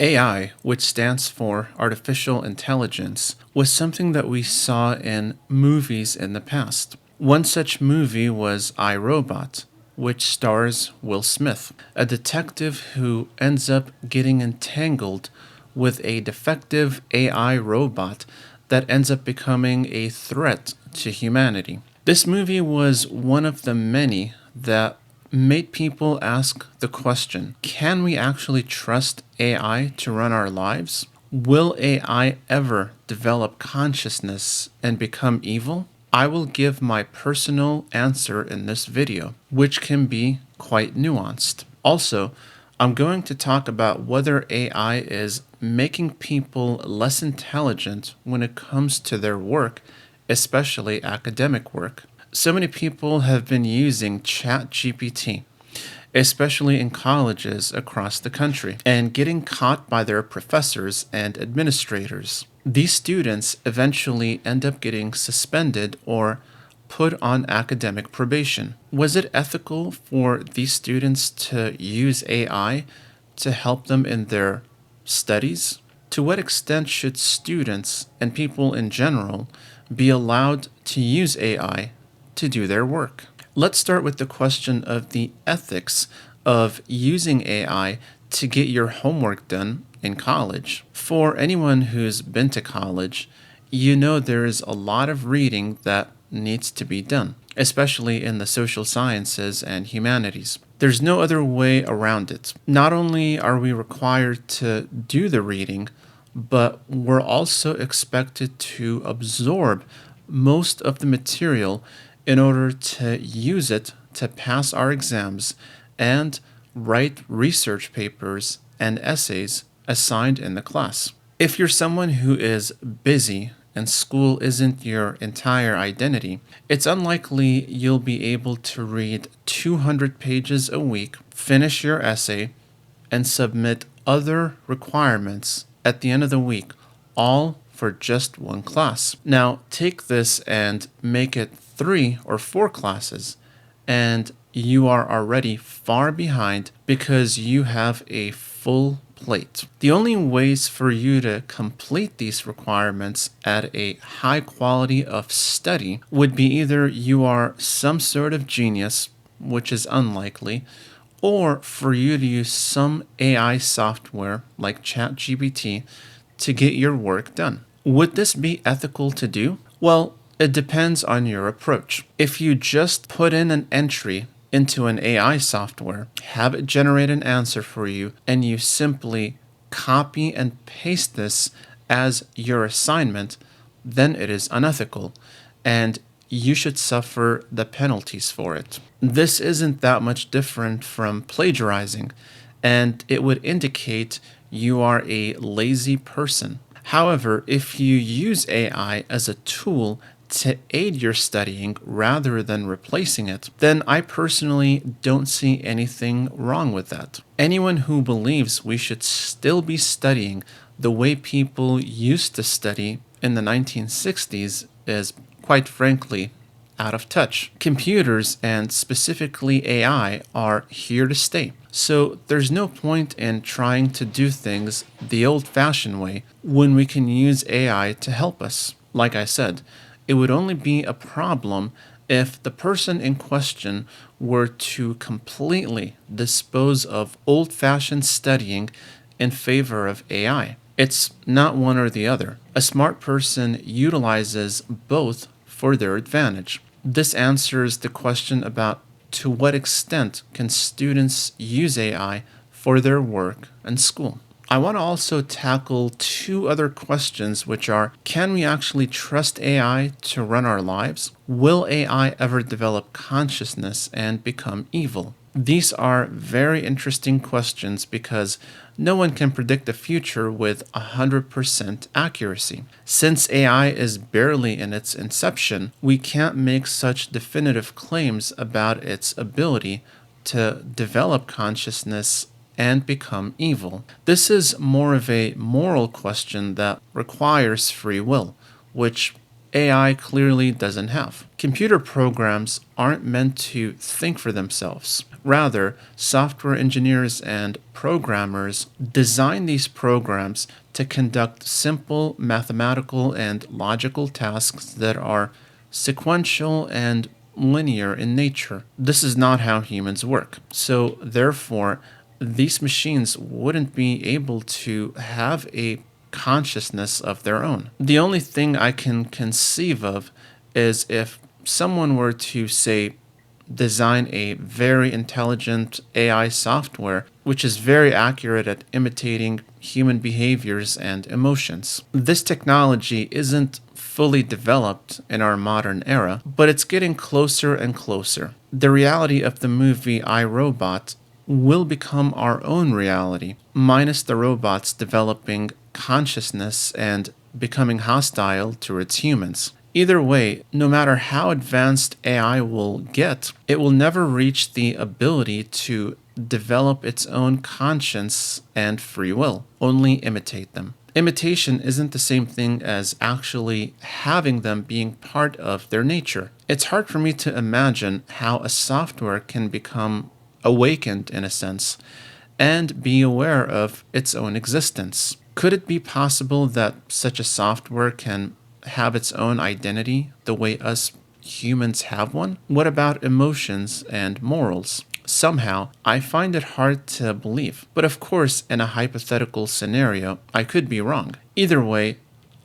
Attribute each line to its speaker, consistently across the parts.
Speaker 1: AI, which stands for artificial intelligence, was something that we saw in movies in the past. One such movie was I, Robot, which stars Will Smith, a detective who ends up getting entangled with a defective AI robot that ends up becoming a threat to humanity. This movie was one of the many that made people ask the question, can we actually trust AI to run our lives? Will AI ever develop consciousness and become evil? I will give my personal answer in this video, which can be quite nuanced. Also, I'm going to talk about whether AI is making people less intelligent when it comes to their work, especially academic work. So many people have been using ChatGPT, especially in colleges across the country, and getting caught by their professors and administrators. These students eventually end up getting suspended or put on academic probation. Was it ethical for these students to use AI to help them in their studies? To what extent should students and people in general be allowed to use AI to do their work? Let's start with the question of the ethics of using AI to get your homework done in college. For anyone who's been to college, you know there is a lot of reading that needs to be done, especially in the social sciences and humanities. There's no other way around it. Not only are we required to do the reading, but we're also expected to absorb most of the material in order to use it to pass our exams and write research papers and essays assigned in the class. If you're someone who is busy and school isn't your entire identity, it's unlikely you'll be able to read 200 pages a week, finish your essay, and submit other requirements at the end of the week, all for just one class. Now, take this and make it 3 or 4 classes, and you are already far behind because you have a full plate. The only ways for you to complete these requirements at a high quality of study would be either you are some sort of genius, which is unlikely, or for you to use some AI software like ChatGPT to get your work done. Would this be ethical to do? Well, it depends on your approach. If you just put in an entry into an AI software, have it generate an answer for you, and you simply copy and paste this as your assignment, then it is unethical, and you should suffer the penalties for it. This isn't that much different from plagiarizing, and it would indicate you are a lazy person. However, if you use AI as a tool to aid your studying rather than replacing it, then I personally don't see anything wrong with that. Anyone who believes we should still be studying the way people used to study in the 1960s is, quite frankly, out of touch. Computers, and specifically AI, are here to stay. So there's no point in trying to do things the old-fashioned way when we can use AI to help us. Like I said, it would only be a problem if the person in question were to completely dispose of old-fashioned studying in favor of AI. It's not one or the other. A smart person utilizes both for their advantage. This answers the question about to what extent can students use AI for their work and school. I want to also tackle 2 other questions, which are, can we actually trust AI to run our lives? Will AI ever develop consciousness and become evil? These are very interesting questions because no one can predict the future with 100% accuracy. Since AI is barely in its inception, we can't make such definitive claims about its ability to develop consciousness and become evil. This is more of a moral question that requires free will, which AI clearly doesn't have. Computer programs aren't meant to think for themselves. Rather, software engineers and programmers design these programs to conduct simple mathematical and logical tasks that are sequential and linear in nature. This is not how humans work. So, therefore, these machines wouldn't be able to have a consciousness of their own. The only thing I can conceive of is if someone were to, say, design a very intelligent AI software which is very accurate at imitating human behaviors and emotions. This technology isn't fully developed in our modern era, but it's getting closer and closer. The reality of the movie I, Robot will become our own reality, minus the robots developing consciousness and becoming hostile towards humans. Either way, no matter how advanced AI will get, it will never reach the ability to develop its own conscience and free will, only imitate them. Imitation isn't the same thing as actually having them being part of their nature. It's hard for me to imagine how a software can become awakened, in a sense, and be aware of its own existence. Could it be possible that such a software can have its own identity the way us humans have one? What about emotions and morals? Somehow, I find it hard to believe. But of course, in a hypothetical scenario, I could be wrong. Either way,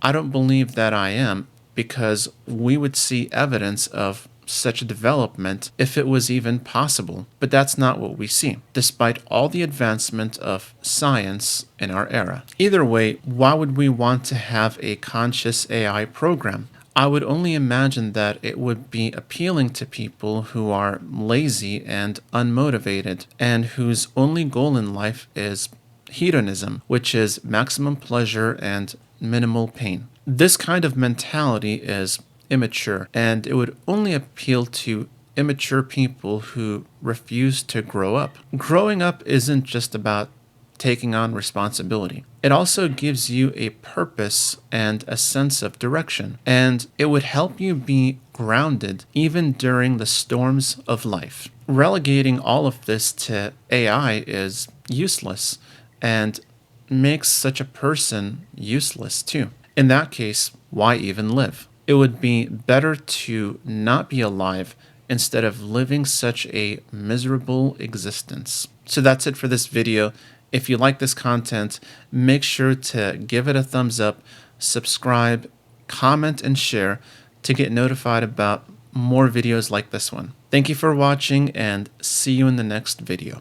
Speaker 1: I don't believe that I am, because we would see evidence of such a development if it was even possible. But that's not what we see, despite all the advancement of science in our era. Either way, why would we want to have a conscious AI program? I would only imagine that it would be appealing to people who are lazy and unmotivated, and whose only goal in life is hedonism, which is maximum pleasure and minimal pain. This kind of mentality is immature, and it would only appeal to immature people who refuse to grow up. Growing up isn't just about taking on responsibility. It also gives you a purpose and a sense of direction, and it would help you be grounded even during the storms of life. Relegating all of this to AI is useless and makes such a person useless too. In that case, why even live? It would be better to not be alive instead of living such a miserable existence. So that's it for this video. If you like this content, make sure to give it a thumbs up, subscribe, comment, and share to get notified about more videos like this one. Thank you for watching, and see you in the next video.